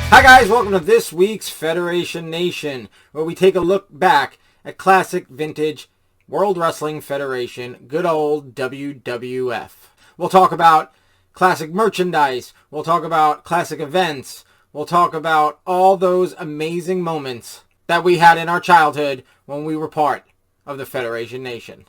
Hi guys, welcome to this week's Federation Nation, where we take a look back at classic vintage World Wrestling Federation, good old WWF. We'll talk about classic merchandise, we'll talk about classic events, we'll talk about all those amazing moments that we had in our childhood when we were part of the Federation Nation.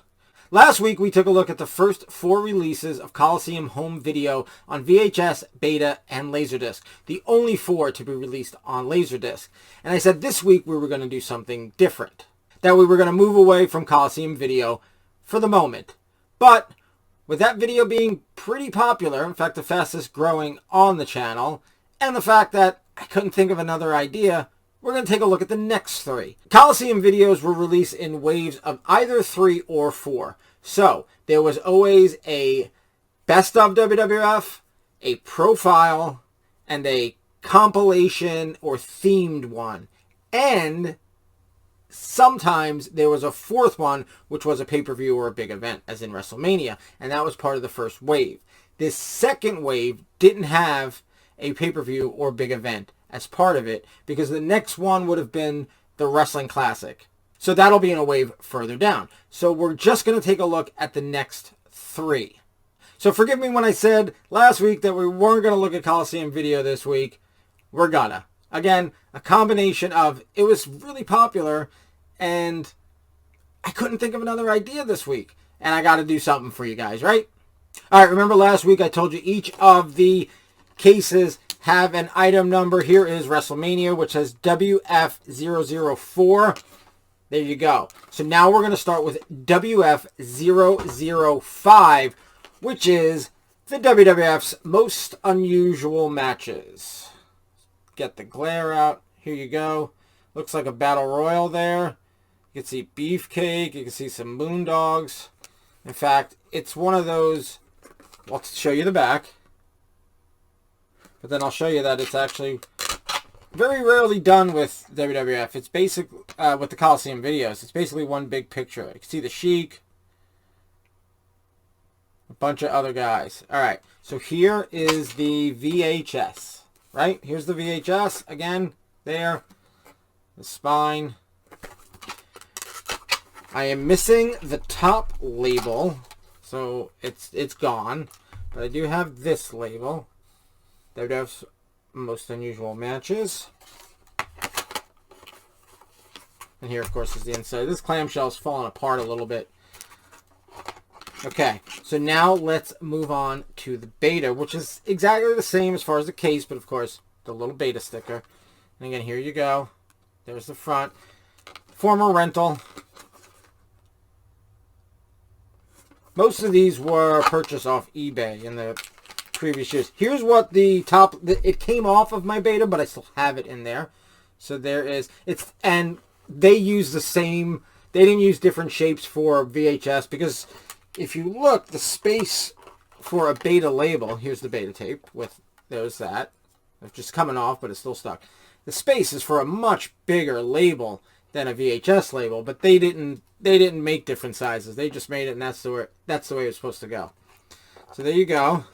Last week, we took a look at the first 4 releases of Coliseum home video on VHS, Beta, and Laserdisc. The only 4 to be released on Laserdisc. And I said this week we were going to do something different. That we were going to move away from Coliseum video for the moment. But with that video being pretty popular, in fact the fastest growing on the channel, and the fact that I couldn't think of another idea, we're going to take a look at the next 3. Coliseum videos were released in waves of either 3 or 4. So, there was always a Best of WWF, a Profile, and a compilation or themed one. And sometimes there was a 4th one, which was a pay-per-view or a big event, as in WrestleMania. And that was part of the first wave. This second wave didn't have a pay-per-view or big event as part of it, because the next one would have been the Wrestling Classic. So that'll be in a wave further down. So we're just going to take a look at the next 3. So forgive me when I said last week that we weren't going to look at Coliseum video this week. We're gonna. Again, a combination of it was really popular and I couldn't think of another idea this week. And I got to do something for you guys, right? All right, remember last week I told you each of the cases have an item number. Here is WrestleMania, which has WF004. There you go. So now we're going to start with WF005, which is the WWF's most unusual matches. Get the glare out. Here you go. Looks like a battle royal there. You can see Beefcake. You can see some Moondogs. In fact, it's one of those. I'll show you the back. But then I'll show you that it's actually very rarely done with WWF. It's basic with the Coliseum videos. It's basically one big picture. You can see the Sheik, a bunch of other guys. All right, so here is the VHS. Right, here's the VHS again. There, the spine. I am missing the top label, so it's gone. But I do have this label. WWF's most unusual matches. And here, of course, is the inside. This clamshell's falling apart a little bit. Okay, so now let's move on to the Beta, which is exactly the same as far as the case, but of course, the little Beta sticker. And again, here you go. There's the front. Former rental. Most of these were purchased off eBay in the previous years. Here's what the top, it came off of my Beta, but I still have it in there. So there is, and they use the same, they didn't use different shapes for VHS, because if you look, the space for a Beta label, here's the Beta tape with, there's that. It's just coming off, but it's still stuck. The space is for a much bigger label than a VHS label, but they didn't make different sizes. They just made it, and that's the way it's supposed to go. So there you go.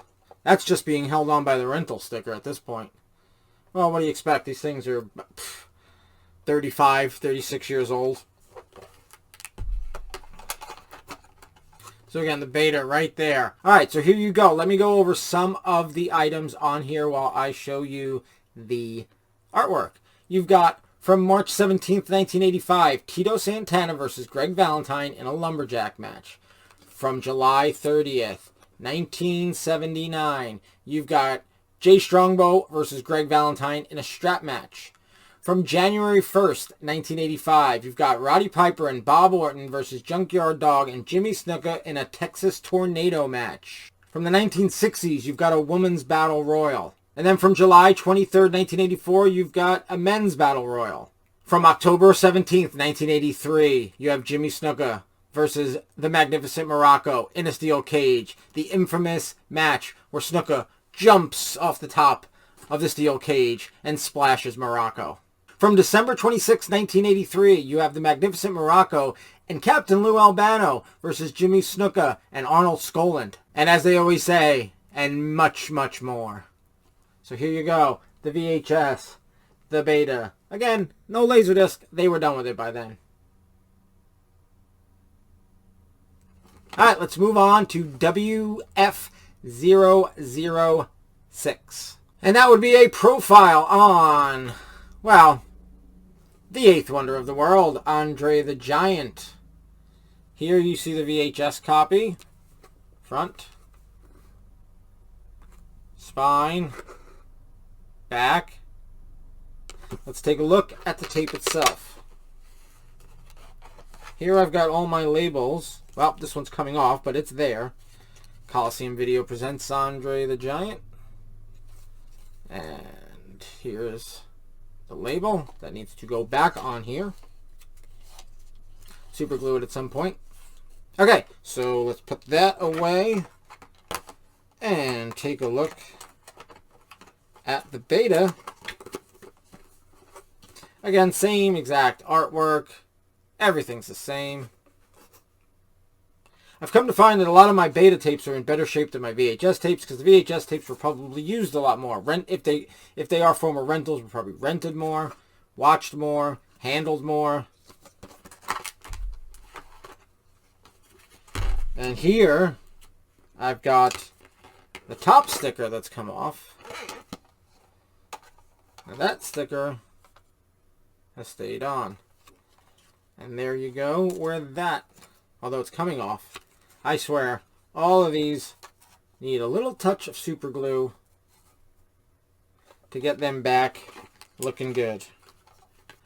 That's just being held on by the rental sticker at this point. Well, what do you expect? These things are 35, 36 years old. So again, the Beta right there. All right, so here you go. Let me go over some of the items on here while I show you the artwork. You've got from March 17th, 1985, Tito Santana versus Greg Valentine in a lumberjack match. From July 30th, 1979, you've got Jay Strongbow versus Greg Valentine in a strap match. From January 1st, 1985, you've got Roddy Piper and Bob Orton versus Junkyard Dog and Jimmy Snuka in a Texas Tornado match. From the 1960s, you've got a women's battle royal. And then from July 23rd, 1984, you've got a men's battle royal. From October 17th, 1983, you have Jimmy Snuka versus the Magnificent Muraco in a steel cage. The infamous match where Snuka jumps off the top of the steel cage and splashes Muraco. From December 26, 1983, you have the Magnificent Muraco and Captain Lou Albano versus Jimmy Snuka and Arnold Skaaland. And as they always say, and much, much more. So here you go, the VHS. the beta. Again, no Laserdisc. They were done with it by then. Alright, let's move on to WF006. And that would be a profile on, well, the 8th wonder of the world, Andre the Giant. Here you see the VHS copy. Front. Spine. Back. Let's take a look at the tape itself. Here I've got all my labels. Well, this one's coming off, but it's there. Coliseum Video presents Andre the Giant. And here's the label that needs to go back on here. Super glue it at some point. Okay, so let's put that away and take a look at the beta. Again, same exact artwork. Everything's the same. I've come to find that a lot of my beta tapes are in better shape than my VHS tapes because the VHS tapes were probably used a lot more. If they are former rentals, were probably rented more, watched more, handled more. And here I've got the top sticker that's come off. Now that sticker has stayed on. And there you go, where that, although it's coming off. I swear, all of these need a little touch of super glue to get them back looking good.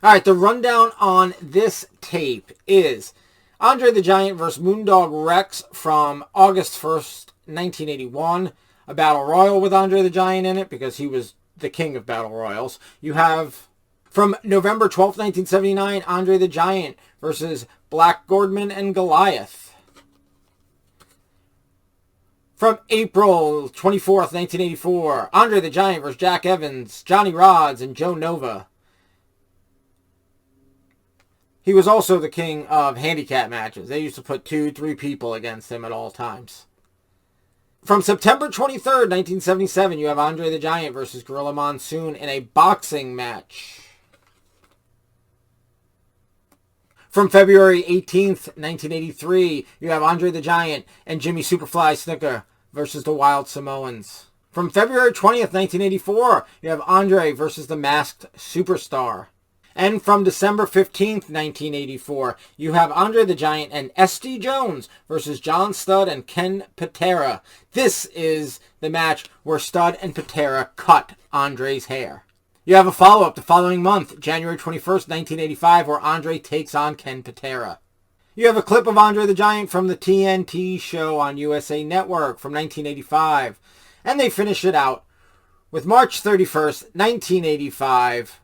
Alright, the rundown on this tape is Andre the Giant vs. Moondog Rex from August 1st, 1981. A Battle Royal with Andre the Giant in it because he was the king of Battle Royals. You have from November 12th, 1979, Andre the Giant versus Black Gordman and Goliath. From April 24th, 1984, Andre the Giant vs. Jack Evans, Johnny Rodz, and Joe Nova. He was also the king of handicap matches. They used to put 2-3 people against him at all times. From September 23rd, 1977, you have Andre the Giant versus Gorilla Monsoon in a boxing match. From February 18th, 1983, you have Andre the Giant and Jimmy Superfly Snuka versus the Wild Samoans. From February 20th, 1984, you have Andre versus the Masked Superstar. And from December 15th, 1984, you have Andre the Giant and S.D. Jones versus John Studd and Ken Patera. This is the match where Studd and Patera cut Andre's hair. You have a follow-up the following month, January 21st, 1985, where Andre takes on Ken Patera. You have a clip of Andre the Giant from the TNT show on USA Network from 1985. And they finish it out with March 31st, 1985,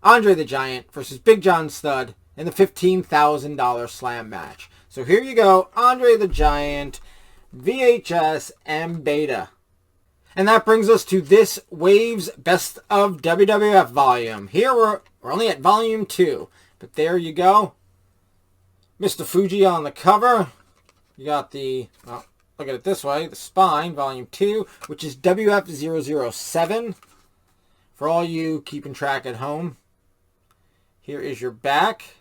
Andre the Giant versus Big John Studd in the $15,000 slam match. So here you go, Andre the Giant, VHS, and beta. And that brings us to this Wave's Best of WWF volume. Here we're only at volume 2. But there you go. Mr. Fuji on the cover. You got the, well, look at it this way, the spine, volume 2, which is WF007. For all you keeping track at home. Here is your back.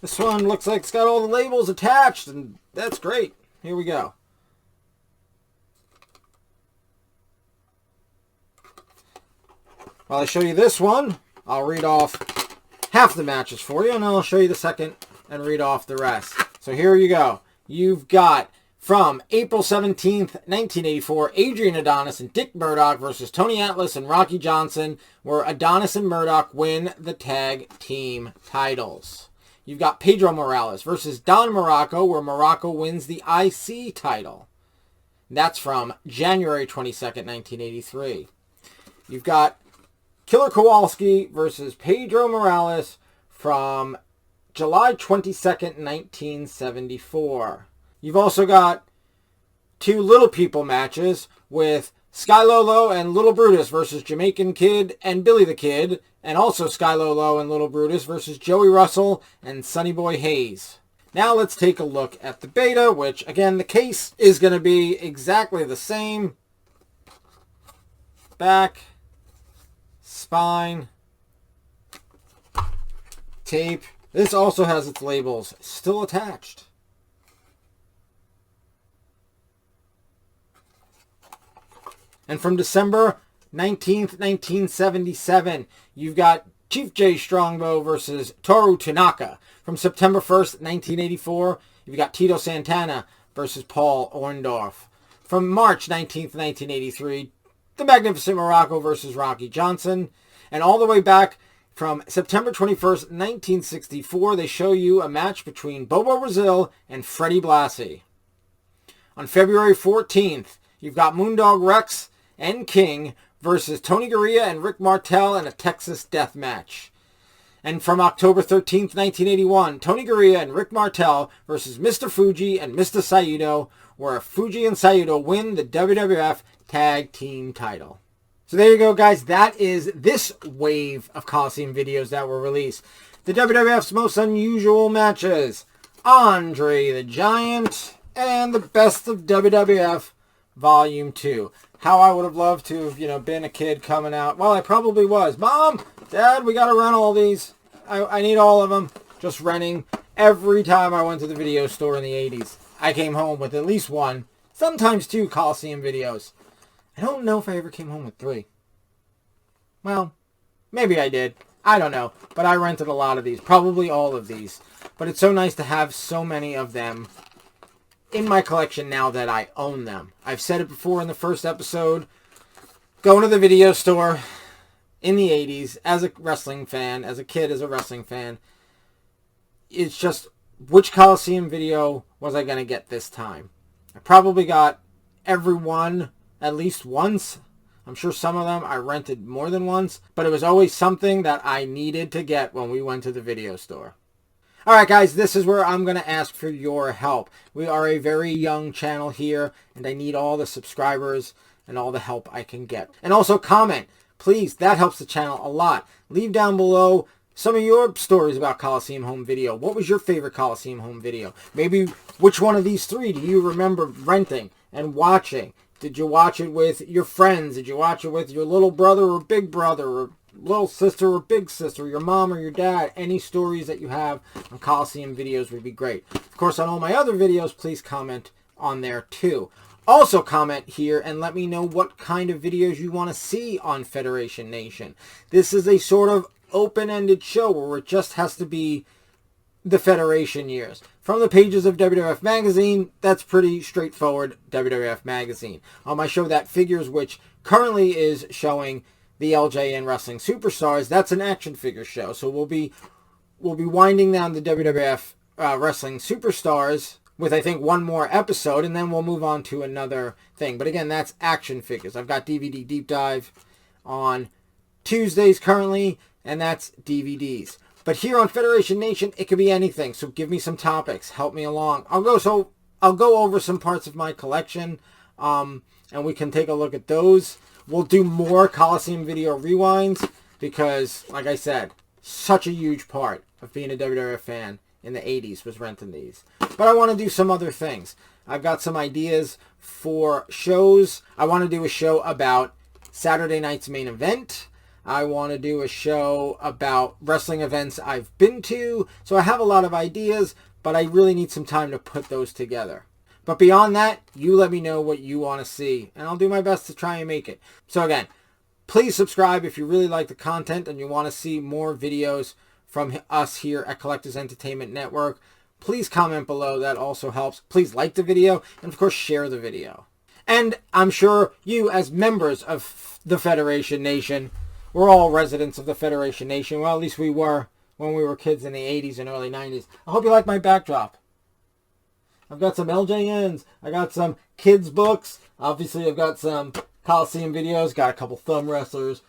This one looks like it's got all the labels attached, and that's great. Here we go. While I show you this one, I'll read off half the matches for you, and I'll show you the second and read off the rest. So here you go. You've got from April 17th, 1984, Adrian Adonis and Dick Murdoch versus Tony Atlas and Rocky Johnson, where Adonis and Murdoch win the tag team titles. You've got Pedro Morales versus Don Muraco, where Muraco wins the IC title. That's from January 22nd, 1983. You've got Killer Kowalski versus Pedro Morales from July 22nd, 1974. You've also got two Little People matches with Sky Lolo and Little Brutus versus Jamaican Kid and Billy the Kid, and also Sky Lolo and Little Brutus versus Joey Russell and Sonny Boy Hayes. Now let's take a look at the beta, which again the case is going to be exactly the same. Back. spine, tape. This also has its labels still attached. And from December 19th, 1977, you've got Chief J Strongbow versus Toru Tanaka. From September 1st, 1984, you've got Tito Santana versus Paul Orndorff. From March 19th, 1983, the Magnificent Muraco versus Rocky Johnson. And all the way back from September 21st, 1964, they show you a match between Bobo Brazil and Freddie Blassie. On February 14th, you've got Moondog Rex and King versus Tony Garea and Rick Martel in a Texas death match. And from October 13th, 1981, Tony Garea and Rick Martel versus Mr. Fuji and Mr. Saito, where Fuji and Saito win the WWF Tag Team title. So there you go, guys. That is this wave of Coliseum videos that were released. The WWF's most unusual matches. Andre the Giant and the Best of WWF Volume 2. How I would have loved to have, been a kid coming out. Well, I probably was. Mom, Dad, we got to rent all these. I need all of them. Just renting. Every time I went to the video store in the 80s, I came home with at least one, sometimes two Coliseum videos. I don't know if I ever came home with 3. Well, maybe I did. I don't know. But I rented a lot of these. Probably all of these. But it's so nice to have so many of them in my collection now that I own them. I've said it before in the first episode. Going to the video store in the 80s as a wrestling fan, as a kid as a wrestling fan, it's just, which Coliseum video was I going to get this time? I probably got every one at least once. I'm sure some of them I rented more than once, but it was always something that I needed to get when we went to the video store. Alright guys, this is where I'm going to ask for your help. We are a very young channel here, and I need all the subscribers and all the help I can get. And also comment, please, that helps the channel a lot. Leave down below some of your stories about Coliseum Home Video. What was your favorite Coliseum Home Video? Maybe which one of these 3 do you remember renting and watching? Did you watch it with your friends? Did you watch it with your little brother or big brother or little sister or big sister, your mom or your dad? Any stories that you have on Coliseum videos would be great. Of course, on all my other videos, please comment on there too. Also comment here and let me know what kind of videos you want to see on Federation Nation. This is a sort of open-ended show where it just has to be the Federation years. From the pages of WWF Magazine, that's pretty straightforward WWF Magazine. On my show That Figures, which currently is showing the LJN Wrestling Superstars, that's an action figure show. So we'll be winding down the WWF Wrestling Superstars with, I think, one more episode, and then we'll move on to another thing. But again, that's action figures. I've got DVD Deep Dive on Tuesdays currently, and that's DVDs. But here on Federation Nation, it could be anything. So give me some topics. Help me along. I'll go over some parts of my collection, and we can take a look at those. We'll do more Coliseum video rewinds because, like I said, such a huge part of being a WWF fan in the 80s was renting these. But I want to do some other things. I've got some ideas for shows. I want to do a show about Saturday night's main event. I want to do a show about wrestling events I've been to. So I have a lot of ideas, but I really need some time to put those together. But beyond that, you let me know what you want to see, and I'll do my best to try and make it. So again, please subscribe if you really like the content and you want to see more videos from us here at Collectors Entertainment Network. Please comment below. That also helps. Please like the video, and of course, share the video. And I'm sure you, as members of the Federation Nation, we're all residents of the Federation Nation. Well, at least we were when we were kids in the 80s and early 90s. I hope you like my backdrop. I've got some LJNs. I got some kids books. Obviously, I've got some Coliseum videos. Got a couple thumb wrestlers.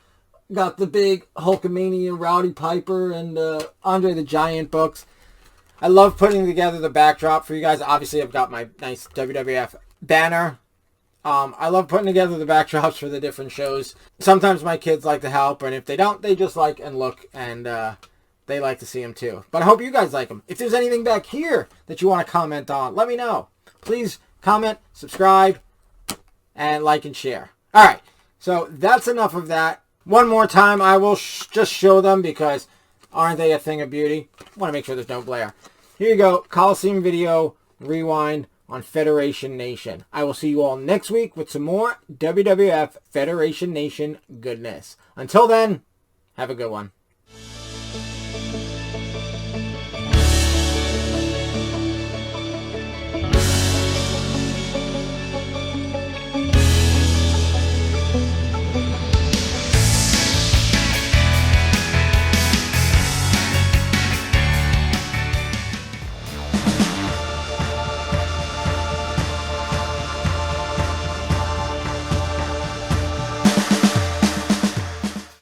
Got the big Hulkamania Rowdy Piper and Andre the Giant books. I love putting together the backdrop for you guys. Obviously, I've got my nice WWF banner. I love putting together the backdrops for the different shows. Sometimes my kids like to help, and if they don't, they just like and look, and they like to see them too. But I hope you guys like them. If there's anything back here that you want to comment on, let me know. Please comment, subscribe, and like and share. All right, so that's enough of that. One more time, I will just show them because aren't they a thing of beauty? I want to make sure there's no glare. Here you go, Coliseum video rewind on Federation Nation. I will see you all next week with some more WWF Federation Nation goodness. Until then, have a good one.